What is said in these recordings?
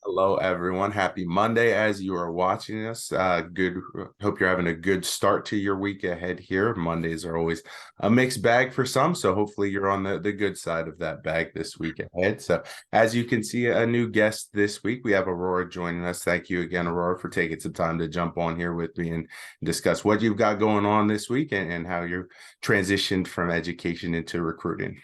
Hello, everyone. Happy Monday as you are watching us. Good. Hope you're having a good start to your week ahead here. Mondays are always a mixed bag for some, so hopefully you're on the good side of that bag this week ahead. So, as you can see, a new guest this week, we have Aurora joining us. Thank you again, Aurora, for taking some time to jump on here with me and discuss what you've got going on this week and how you're transitioned from education into recruiting.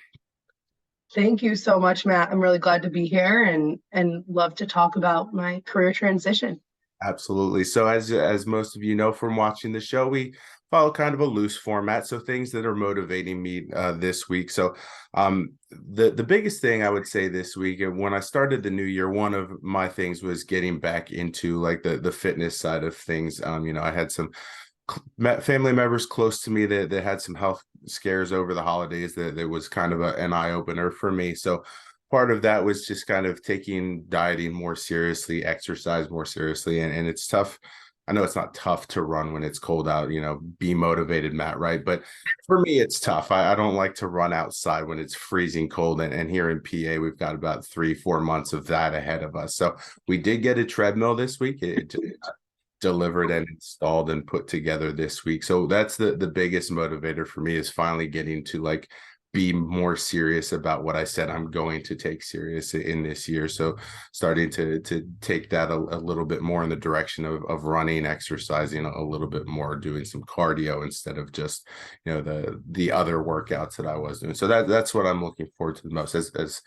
Thank you so much, Matt. I'm really glad to be here and love to talk about my career transition. Absolutely. So as most of you know from watching the show, we follow kind of a loose format. So things that are motivating me this week. So the biggest thing I would say this week, and when I started the new year, one of my things was getting back into like the fitness side of things. I had some family members close to me that had some health scares over the holidays that was kind of an eye opener for me. So part of that was just kind of taking dieting more seriously, exercise more seriously. And it's tough. I know it's not tough to run when it's cold out, be motivated, Matt, right? But for me, it's tough. I don't like to run outside when it's freezing cold. And here in PA, we've got about 3-4 months of that ahead of us. So we did get a treadmill this week. It delivered and installed and put together this week. So that's the biggest motivator for me, is finally getting to like be more serious about what I said I'm going to take serious in this year. So starting to take that a little bit more in the direction of running, exercising a little bit more, doing some cardio instead of just the other workouts that I was doing. So that's what I'm looking forward to the most. As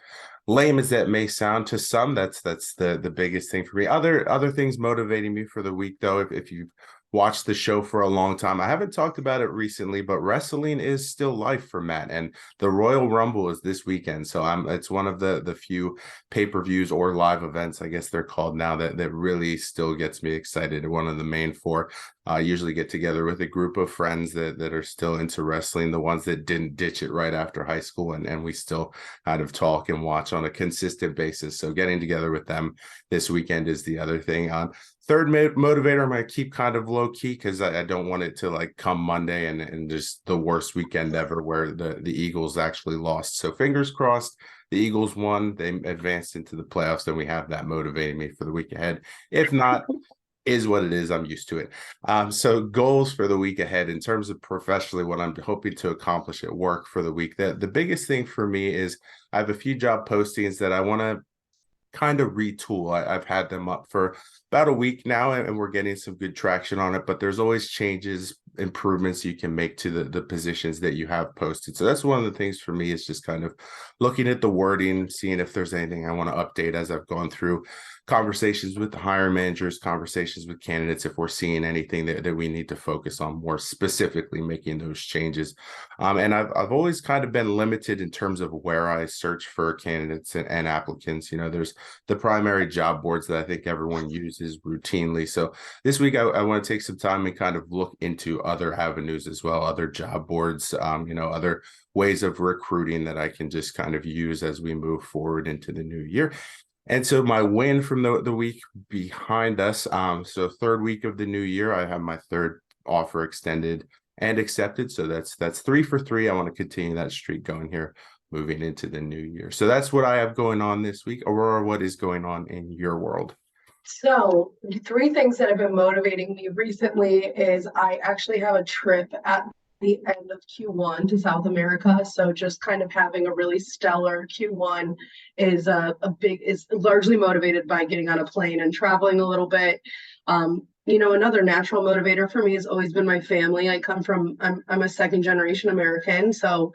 lame as that may sound to some, that's the biggest thing for me. Other things motivating me for the week, though, if you've watched the show for a long time, I haven't talked about it recently, but wrestling is still life for Matt, and the Royal Rumble is this weekend. So it's one of the few pay-per-views or live events, I guess they're called now, that really still gets me excited. One of the main four. I usually get together with a group of friends that are still into wrestling, the ones that didn't ditch it right after high school, and we still kind of talk and watch on a consistent basis. So getting together with them this weekend is the other thing. Third motivator, I'm going to keep kind of low key because I don't want it to like come Monday and just the worst weekend ever where the Eagles actually lost. So fingers crossed. The Eagles won. They advanced into the playoffs. Then we have that motivating me for the week ahead. If not, is what it is. I'm used to it. So goals for the week ahead in terms of professionally, what I'm hoping to accomplish at work for the week. The biggest thing for me is I have a few job postings that I want to kind of retool. I've had them up for about a week now, and we're getting some good traction on it, but there's always changes, improvements you can make to the positions that you have posted. So that's one of the things for me, is just kind of looking at the wording, seeing if there's anything I want to update as I've gone through conversations with the hiring managers, conversations with candidates, if we're seeing anything that we need to focus on more specifically, making those changes. And I've always kind of been limited in terms of where I search for candidates and applicants. There's the primary job boards that I think everyone uses routinely. So this week I want to take some time and kind of look into other avenues as well, other job boards, other ways of recruiting that I can just kind of use as we move forward into the new year. And so my win from the week behind us, so third week of the new year, I have my third offer extended and accepted. So that's 3 for 3. I want to continue that streak going here, moving into the new year. So that's what I have going on this week. Aurora, what is going on in your world? So, three things that have been motivating me recently is I actually have a trip at the end of Q1 to South America. So just kind of having a really stellar Q1 is is largely motivated by getting on a plane and traveling a little bit. Another natural motivator for me has always been my family. I'm a second generation American. So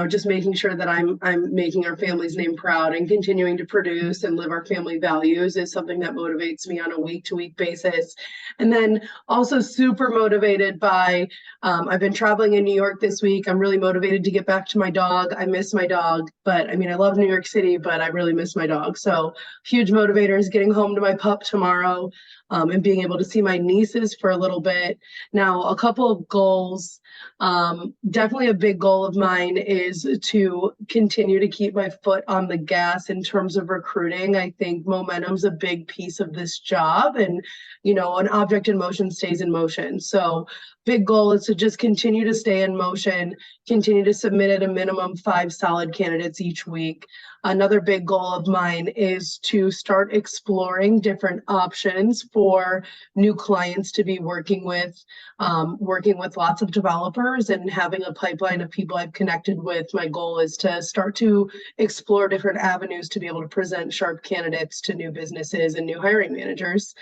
just making sure that I'm making our family's name proud and continuing to produce and live our family values is something that motivates me on a week-to-week basis. And then also super motivated by I've been traveling in New York this week. I'm really motivated to get back to my dog. I miss my dog, but I love New York City, but I really miss my dog. So huge motivator is getting home to my pup tomorrow, and being able to see my nieces for a little bit. Now, a couple of goals. Definitely a big goal of mine is to continue to keep my foot on the gas in terms of recruiting. I think momentum's a big piece of this job, and an object in motion stays in motion. So big goal is to just continue to stay in motion, continue to submit at a minimum 5 solid candidates each week. another big goal of mine is to start exploring different options for new clients to be working with lots of developers and having a pipeline of people I've connected with. My goal is to start to explore different avenues to be able to present sharp candidates to new businesses and new hiring managers.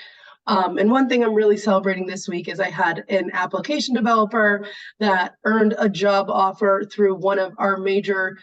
And one thing I'm really celebrating this week is I had an application developer that earned a job offer through one of our major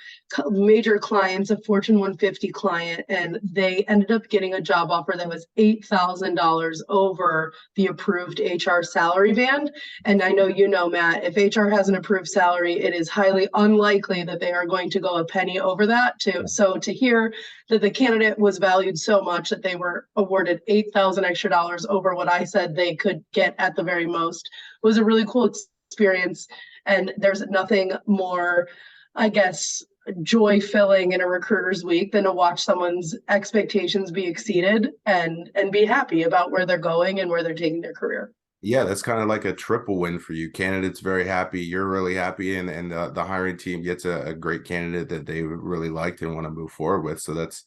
clients, a Fortune 150 client, and they ended up getting a job offer that was $8,000 over the approved HR salary band. And I know you know, Matt, if HR has an approved salary, it is highly unlikely that they are going to go a penny over that. So to hear that the candidate was valued so much that they were awarded $8,000 extra over what I said they could get at the very most was a really cool experience. And there's nothing more, I guess, joy filling in a recruiter's week than to watch someone's expectations be exceeded and be happy about where they're going and where they're taking their career. Yeah, that's kind of like a triple win for you. Candidate's very happy, you're really happy, and the hiring team gets a great candidate that they really liked and want to move forward with. So that's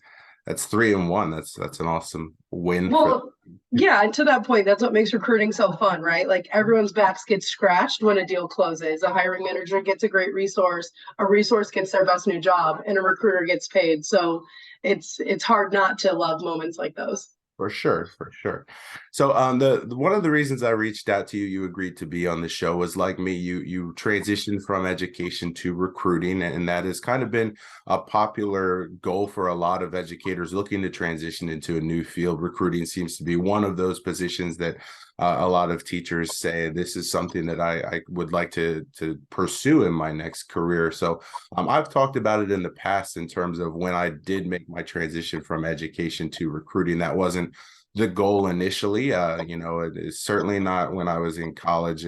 3-1. That's an awesome win. Well, yeah, and to that point, that's what makes recruiting so fun, right? Like everyone's backs get scratched when a deal closes. A hiring manager gets a great resource, a resource gets their best new job, and a recruiter gets paid. So it's hard not to love moments like those. For sure, for sure. So the one of the reasons I reached out to you, you agreed to be on the show, was like me, you transitioned from education to recruiting, and that has kind of been a popular goal for a lot of educators looking to transition into a new field. Recruiting seems to be one of those positions that a lot of teachers say this is something that I would like to pursue in my next career. So I've talked about it in the past in terms of when I did make my transition from education to recruiting. That wasn't the goal initially. It is certainly not when I was in college,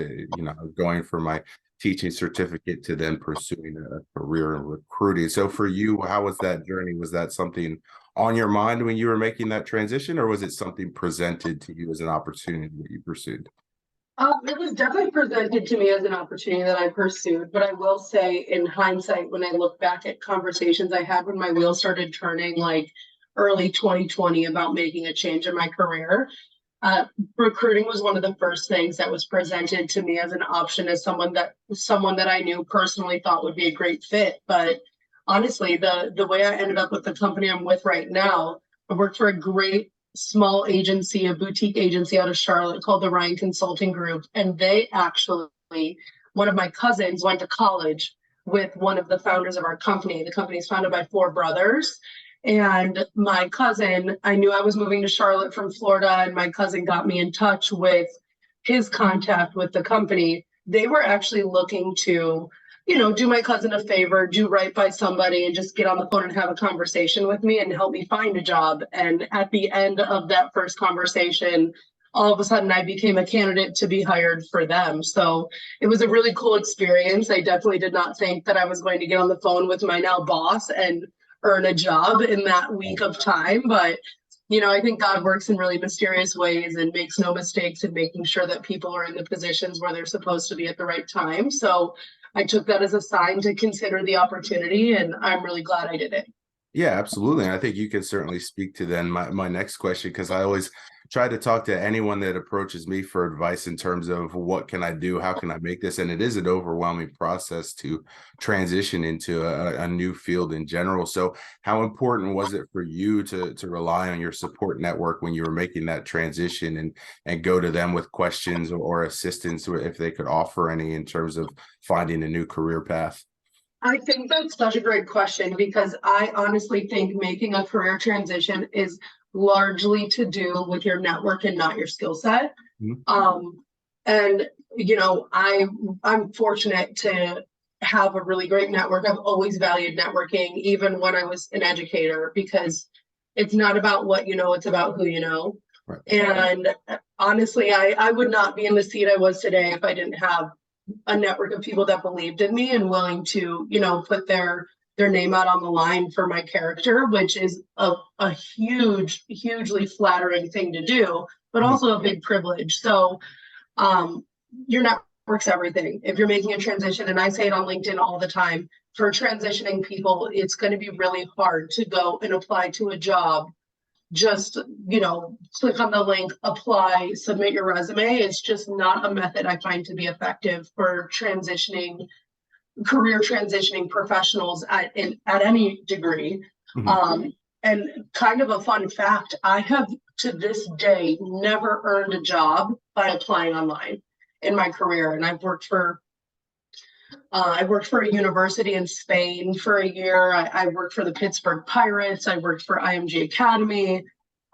going for my teaching certificate to then pursuing a career in recruiting. So for you, how was that journey? Was that something on your mind when you were making that transition, or was it something presented to you as an opportunity that you pursued? It was definitely presented to me as an opportunity that I pursued, but I will say in hindsight, when I look back at conversations I had when my wheels started turning, like early 2020, about making a change in my career, recruiting was one of the first things that was presented to me as an option, as someone that I knew personally thought would be a great fit. But honestly, the way I ended up with the company I'm with right now, I worked for a great small agency, a boutique agency out of Charlotte called the Ryan Consulting Group. And they actually, one of my cousins went to college with one of the founders of our company. The company is founded by 4 brothers. And my cousin, I knew I was moving to Charlotte from Florida, and my cousin got me in touch with his contact with the company. They were actually looking to, do my cousin a favor, do right by somebody, and just get on the phone and have a conversation with me and help me find a job. And at the end of that first conversation, all of a sudden I became a candidate to be hired for them. So it was a really cool experience. I definitely did not think that I was going to get on the phone with my now boss and earn a job in that week of time. But, I think God works in really mysterious ways and makes no mistakes in making sure that people are in the positions where they're supposed to be at the right time. So I took that as a sign to consider the opportunity, and I'm really glad I did it. Yeah, absolutely. And I think you can certainly speak to then my next question, because I always try to talk to anyone that approaches me for advice in terms of what can I do? How can I make this? And it is an overwhelming process to transition into a new field in general. So how important was it for you to rely on your support network when you were making that transition and go to them with questions or assistance, or if they could offer any in terms of finding a new career path? I think that's such a great question, because I honestly think making a career transition is largely to do with your network and not your skill set. Mm-hmm. And I'm fortunate to have a really great network. I've always valued networking, even when I was an educator, because it's not about what you know, it's about who you know. Right. And honestly, I would not be in the seat I was today if I didn't have a network of people that believed in me and willing to, put their name out on the line for my character, which is a hugely flattering thing to do, but also a big privilege. So your network network's everything. If you're making a transition, and I say it on LinkedIn all the time, for transitioning people, it's going to be really hard to go and apply to a job. Just, click on the link, apply, submit your resume. It's just not a method I find to be effective for career transitioning professionals at any degree. Mhm. And kind of a fun fact, I have to this day never earned a job by applying online in my career. And I worked for a university in Spain for a year. I worked for the Pittsburgh Pirates. I worked for IMG Academy.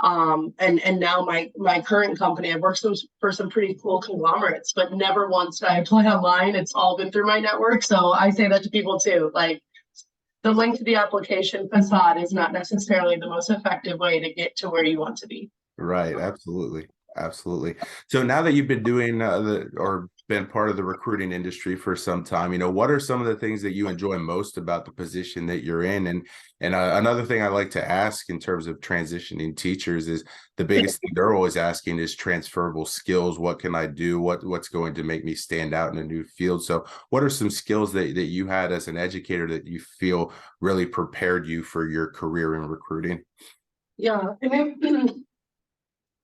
And now my current company, I've worked for some pretty cool conglomerates, but never once did I apply online. It's all been through my network. So I say that to people too. Like, the link to the application facade is not necessarily the most effective way to get to where you want to be. Right, absolutely. Absolutely. So now that you've been doing or been part of the recruiting industry for some time, what are some of the things that you enjoy most about the position that you're in? And another thing I like to ask in terms of transitioning teachers is the biggest thing they're always asking is transferable skills. What can I do? What's going to make me stand out in a new field? So what are some skills that you had as an educator that you feel really prepared you for your career in recruiting? Yeah, I mean,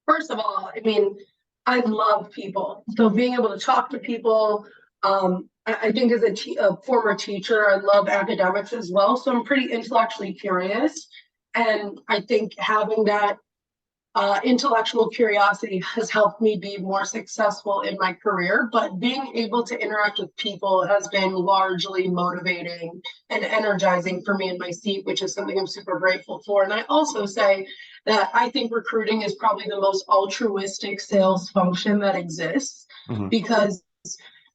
first of all, I mean, I love people. So being able to talk to people, I think as a former teacher, I love academics as well. So I'm pretty intellectually curious. And I think having that intellectual curiosity has helped me be more successful in my career, but being able to interact with people has been largely motivating and energizing for me in my seat, which is something I'm super grateful for. And I also say that I think recruiting is probably the most altruistic sales function that exists, Mhm. because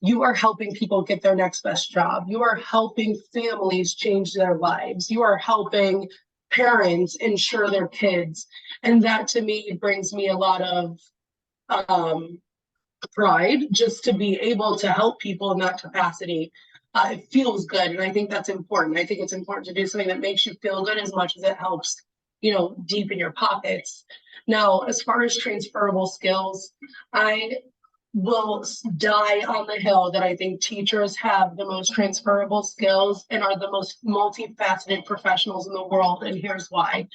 you are helping people get their next best job. You are helping families change their lives. You are helping parents ensure their kids. And that to me brings me a lot of um, pride, just to be able to help people in that capacity. It feels good. And I think that's important. I think it's important to do something that makes you feel good as much as it helps, deep in your pockets. Now, as far as transferable skills, I will die on the hill that I think teachers have the most transferable skills and are the most multifaceted professionals in the world. And here's why.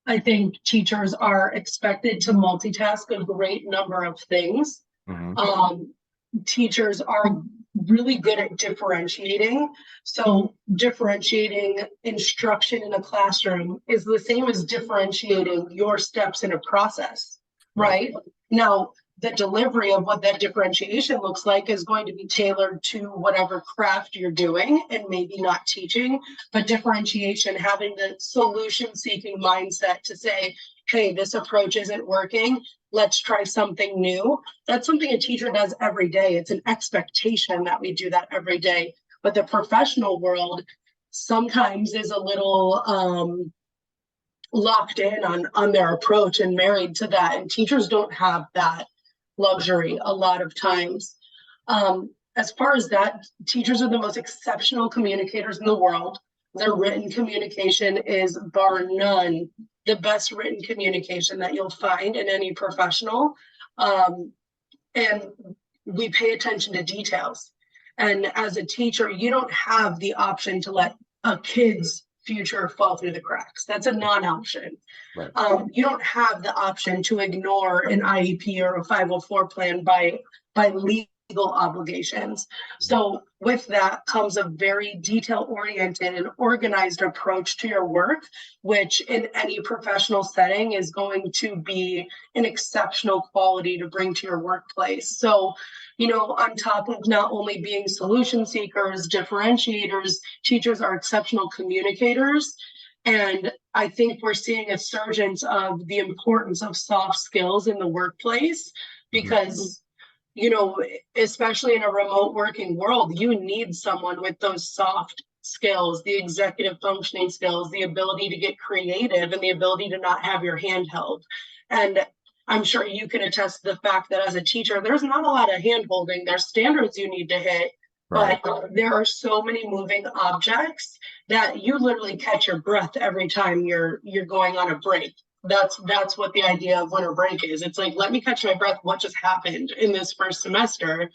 I think teachers are expected to multitask a great number of things. Mhm. Teachers are really good at differentiating. So differentiating instruction in a classroom is the same as differentiating your steps in a process, Right. right? Now, the delivery of what that differentiation looks like is going to be tailored to whatever craft you're doing and maybe not teaching, but differentiation, having the solution seeking mindset to say, hey, this approach isn't working. Let's try something new. That's something a teacher does every day. It's an expectation that we do that every day. But the professional world sometimes is a little locked in on their approach and married to that. And teachers don't have that luxury a lot of times. As far as that, teachers are the most exceptional communicators in the world. Their written communication is bar none the best written communication that you'll find in any professional. And we pay attention to details. And as a teacher, you don't have the option to let a kid's future fall through the cracks. That's a non-option. Right. You don't have the option to ignore an IEP or a 504 plan by legal obligations. So with that comes a very detail-oriented and organized approach to your work, which in any professional setting is going to be an exceptional quality to bring to your workplace. So, on top of not only being solution seekers, differentiators, teachers are exceptional communicators. And I think we're seeing a surgence of the importance of soft skills in the workplace Mhm. because, especially in a remote working world, you need someone with those soft skills, the executive functioning skills, the ability to get creative, and the ability to not have your hand held. And I'm sure you can attest to the fact that as a teacher, there's not a lot of hand holding. There's standards you need to hit, Right. but there are so many moving objects that you literally catch your breath every time you're going on a break. That's what the idea of winter break is. It's like, let me catch my breath. What just happened in this first semester?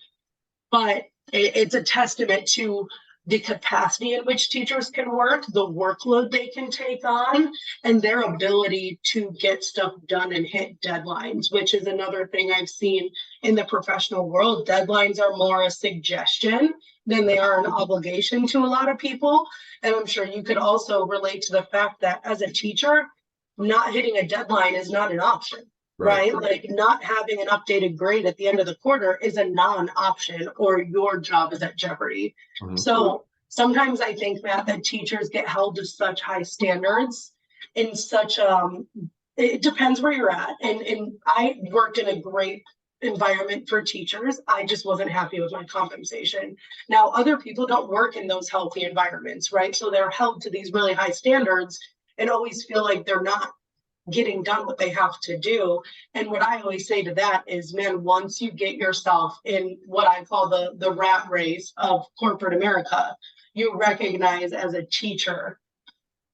but it's a testament to the capacity in which teachers can work, the workload they can take on, and their ability to get stuff done and hit deadlines, which is another thing I've seen in the professional world. Deadlines are more a suggestion than they are an obligation to a lot of people. And I'm sure you could also relate to the fact that as a teacher, not hitting a deadline is not an option. Right? Like not having an updated grade at the end of the quarter is a non-option, or your job is at jeopardy. Mm-hmm. So sometimes I think, Matt, that teachers get held to such high standards in such it depends where you're at. And I worked in a great environment for teachers. I just wasn't happy with my compensation. Now, other people don't work in those healthy environments, right? So they're held to these really high standards and always feel like they're not getting done what they have to do. And what I always say to that is, man, once you get yourself in what I call the rat race of corporate America, you recognize as a teacher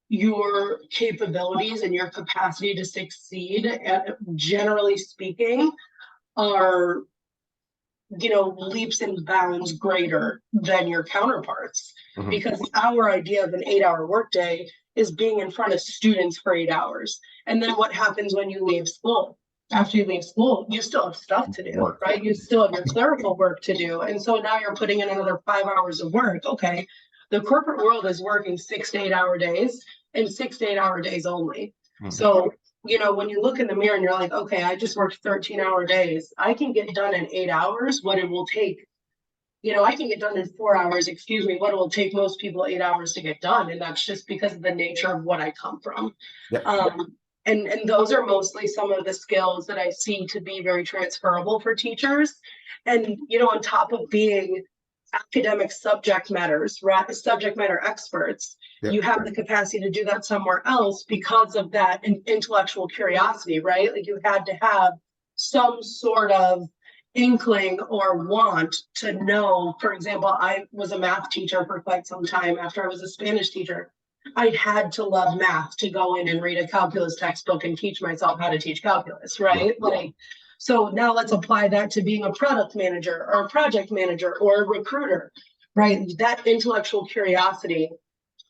your capabilities and your capacity to succeed, generally speaking, are leaps and bounds greater than your counterparts. Mm-hmm. Because our idea of an 8-hour workday is being in front of students for 8 hours. And then what happens when you leave school? After you leave school, you still have stuff to do, right? You still have your clerical work to do. And so now you're putting in another 5 hours of work. Okay, the corporate world is working 6 to 8 hour days and 6 to 8 hour days only. Mm-hmm. So, when you look in the mirror and you're like, okay, I just worked 13-hour days. I can get done in 8 hours what it will take. I can get done in 4 hours, what it will take most people 8 hours to get done. And that's just because of the nature of what I come from. Yeah. And those are mostly some of the skills that I see to be very transferable for teachers. And, on top of being academic subject matter experts, yeah, you have the capacity to do that somewhere else because of that intellectual curiosity, right? Like you had to have some sort of inkling or want to know. For example, I was a math teacher for quite some time after I was a Spanish teacher. I had to love math to go in and read a calculus textbook and teach myself how to teach calculus, right? Yeah. So now let's apply that to being a product manager or a project manager or a recruiter, right? That intellectual curiosity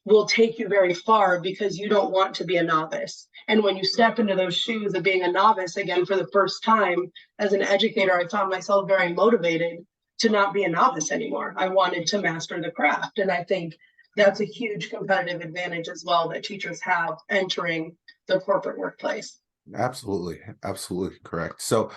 will take you very far because you don't want to be a novice. And when you step into those shoes of being a novice again for the first time as an educator, I found myself very motivated to not be a novice anymore. I wanted to master the craft. And I think that's a huge competitive advantage as well that teachers have entering the corporate workplace. Absolutely. Absolutely correct. So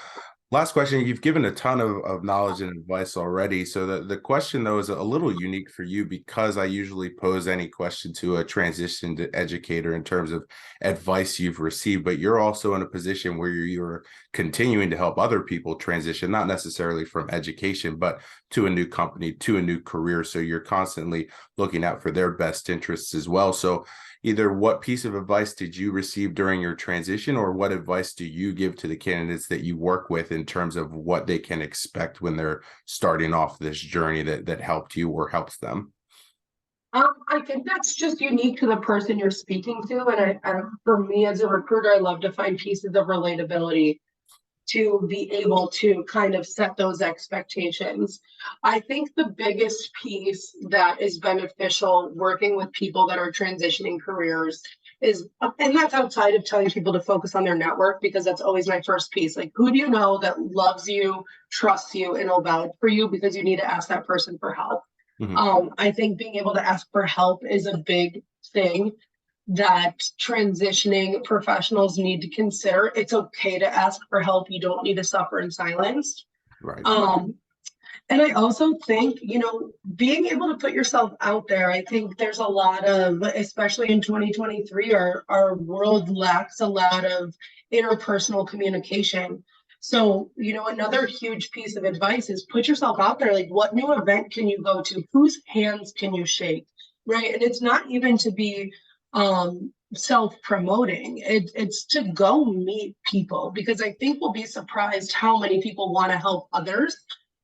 last question, you've given a ton of knowledge and advice already. So the question, though, is a little unique for you because I usually pose any question to a transitioned educator in terms of advice you've received, but you're also in a position where you're continuing to help other people transition, not necessarily from education, but to a new company, to a new career. So you're constantly looking out for their best interests as well. So either what piece of advice did you receive during your transition, or what advice do you give to the candidates that you work with in terms of what they can expect when they're starting off this journey that helped you or helps them? I think that's just unique to the person you're speaking to. And for me as a recruiter, I love to find pieces of relatability to be able to kind of set those expectations. I think the biggest piece that is beneficial working with people that are transitioning careers is, and that's outside of telling people to focus on their network, because that's always my first piece. Like, who do you know that loves you, trusts you, and will vouch for you? Because you need to ask that person for help. Mm-hmm. I think being able to ask for help is a big thing that transitioning professionals need to consider. It's okay to ask for help. You don't need to suffer in silence. Right. And I also think, being able to put yourself out there, I think there's a lot of, especially in 2023, our world lacks a lot of interpersonal communication. So, another huge piece of advice is put yourself out there. Like, what new event can you go to? Whose hands can you shake? Right. And it's not even to be self-promoting. It's to go meet people, because I think we'll be surprised how many people want to help others.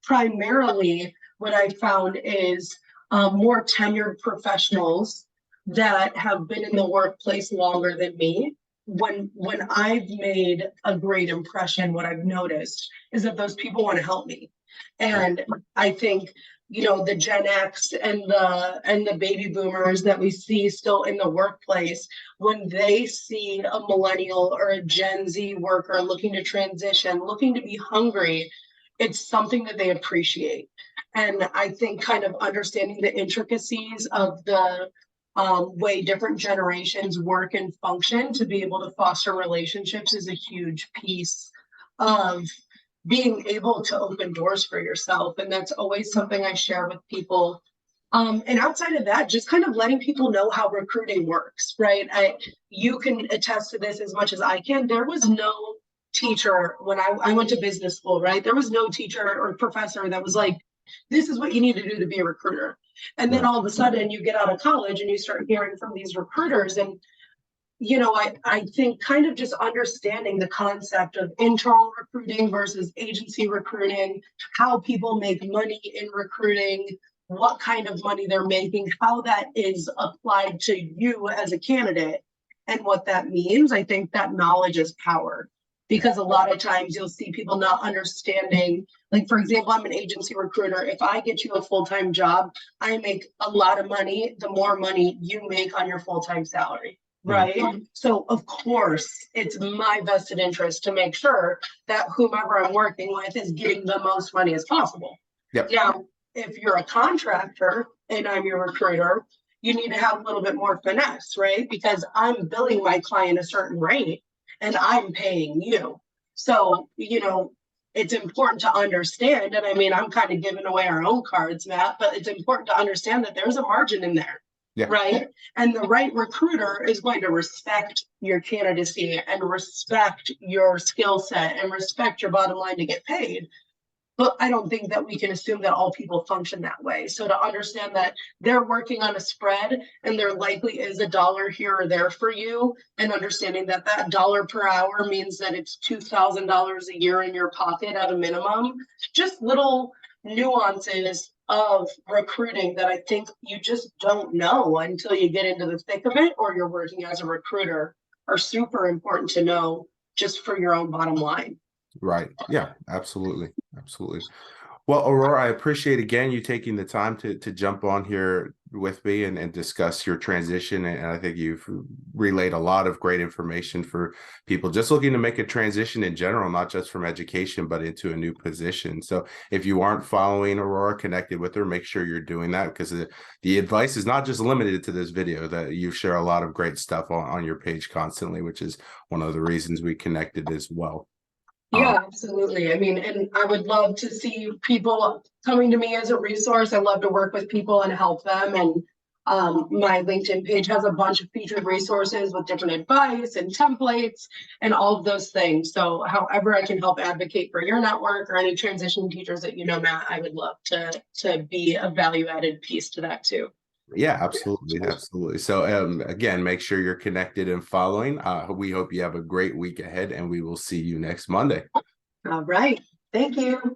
Primarily, what I found is more tenured professionals that have been in the workplace longer than me. When I've made a great impression, what I've noticed is that those people want to help me. And I think, the Gen X and the baby boomers that we see still in the workplace, when they see a millennial or a Gen Z worker looking to transition, looking to be hungry, it's something that they appreciate. And I think kind of understanding the intricacies of the way different generations work and function to be able to foster relationships is a huge piece of being able to open doors for yourself. And that's always something I share with people. And outside of that, just kind of letting people know how recruiting works, right? You can attest to this as much as I can. There was no teacher when I went to business school, right? There was no teacher or professor that was like, this is what you need to do to be a recruiter. And then all of a sudden you get out of college and you start hearing from these recruiters. And I think kind of just understanding the concept of internal recruiting versus agency recruiting, how people make money in recruiting, what kind of money they're making, how that is applied to you as a candidate, and what that means. I think that knowledge is power, because a lot of times you'll see people not understanding. Like, for example, I'm an agency recruiter. If I get you a full-time job, I make a lot of money the more money you make on your full-time salary. Right. So, of course, it's my vested interest to make sure that whomever I'm working with is getting the most money as possible. Yep. Now, if you're a contractor and I'm your recruiter, you need to have a little bit more finesse, right? Because I'm billing my client a certain rate and I'm paying you. So, it's important to understand. And I mean, I'm kind of giving away our own cards, Matt, but it's important to understand that there's a margin in there. Yeah. Right. And the right recruiter is going to respect your candidacy and respect your skill set and respect your bottom line to get paid. But I don't think that we can assume that all people function that way. So to understand that they're working on a spread and there likely is a dollar here or there for you, and understanding that that dollar per hour means that it's $2,000 a year in your pocket at a minimum, just little nuances of recruiting that I think you just don't know until you get into the thick of it or you're working as a recruiter are super important to know just for your own bottom line. Right. Yeah, absolutely. Absolutely. Well, Aurora, I appreciate again you taking the time to jump on here with me and discuss your transition. And I think you've relayed a lot of great information for people just looking to make a transition in general, not just from education, but into a new position. So if you aren't following Aurora, connected with her, make sure you're doing that, because the advice is not just limited to this video, that you share a lot of great stuff on your page constantly, which is one of the reasons we connected as well. Yeah, absolutely. I mean, and I would love to see people coming to me as a resource. I love to work with people and help them. And my LinkedIn page has a bunch of featured resources with different advice and templates and all of those things. So however I can help advocate for your network or any transition teachers that Matt, I would love to be a value-added piece to that too. Yeah, absolutely. Absolutely. So again, make sure you're connected and following. We hope you have a great week ahead, and we will see you next Monday. All right. Thank you.